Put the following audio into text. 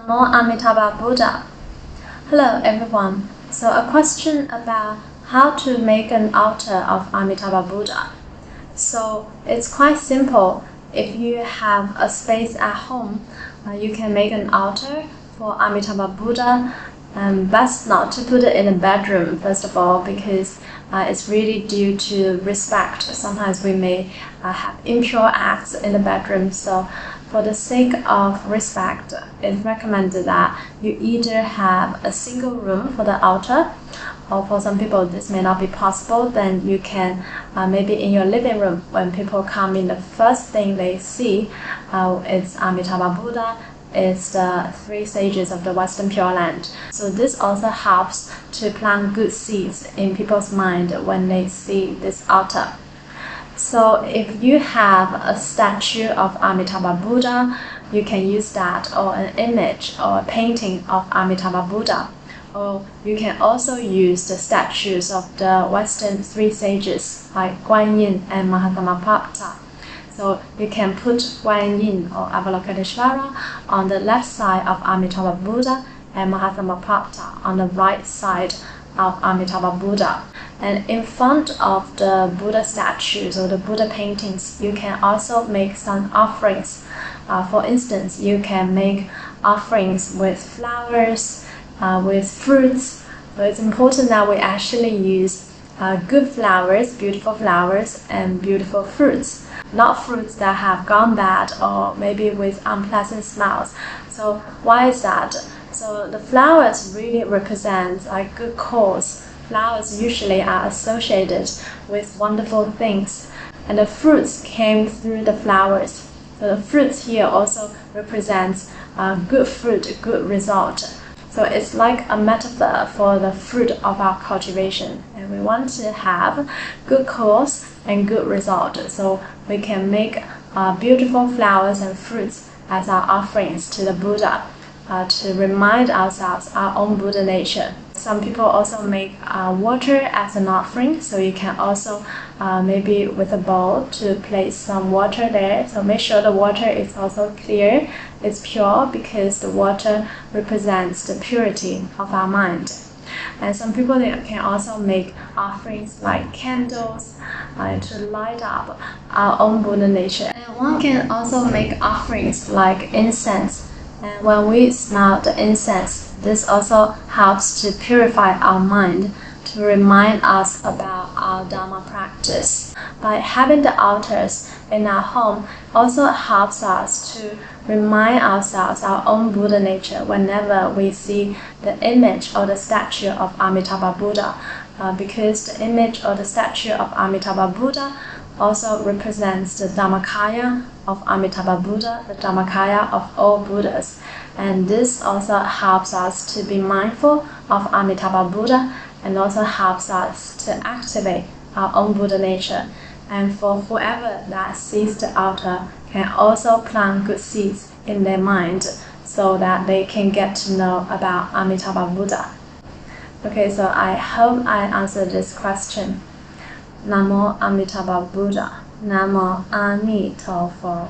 Namo Amituofo Buddha. Hello everyone. So a question about how to make an altar of Amitabha Buddha. So it's quite simple. If you have a space at home, you can make an altar for Amitabha Buddha. Best not to put it in a bedroom, first of all, because it's really due to respect. Sometimes we may have impure acts in the bedroom, so for the sake of respect, it's recommended that you either have a single room for the altar, or for some people this may not be possible, then you can maybe in your living room, when people come in, the first thing they see is Amitabha Buddha. It's the three sages of the Western Pure Land. So this also helps to plant good seeds in people's mind when they see this altar. So if you have a statue of Amitabha Buddha, you can use that, or an image or a painting of Amitabha Buddha. Or you can also use the statues of the Western three sages like Guan Yin and Mahatma. So you can put Guan Yin or Avalokiteshvara on the left side of Amitabha Buddha and Mahatma on the right side of Amitabha Buddha. And in front of the Buddha statues or the Buddha paintings, you can also make some offerings. For instance, you can make offerings with flowers, with fruits. So it's important that we actually use good flowers, beautiful flowers, and beautiful fruits. Not fruits that have gone bad or maybe with unpleasant smells. So why is that? So the flowers really represent a good cause. Flowers usually are associated with wonderful things, and the fruits came through the flowers. So the fruits here also represents good fruit, good result. So it's like a metaphor for the fruit of our cultivation, and we want to have good cause and good result. So we can make beautiful flowers and fruits as our offerings to the Buddha to remind ourselves our own Buddha nature. Some people also make water as an offering, so you can also maybe with a bowl to place some water there. So make sure the water is also clear, it's pure, because the water represents the purity of our mind. And some people, they can also make offerings like candles to light up our own Buddha nature. And one can also make offerings like incense. And when we smell the incense, this also helps to purify our mind, to remind us about our Dharma practice. By having the altars in our home also helps us to remind ourselves our own Buddha nature whenever we see the image or the statue of Amitabha Buddha, because the image or the statue of Amitabha Buddha also represents the Dharmakaya of Amitabha Buddha, the Dharmakaya of all Buddhas. And this also helps us to be mindful of Amitabha Buddha, and also helps us to activate our own Buddha nature. And for whoever that sees the altar can also plant good seeds in their mind, so that they can get to know about Amitabha Buddha. Okay, so I hope I answered this question. Namo Amituofo Buddha. Namo Amituofo.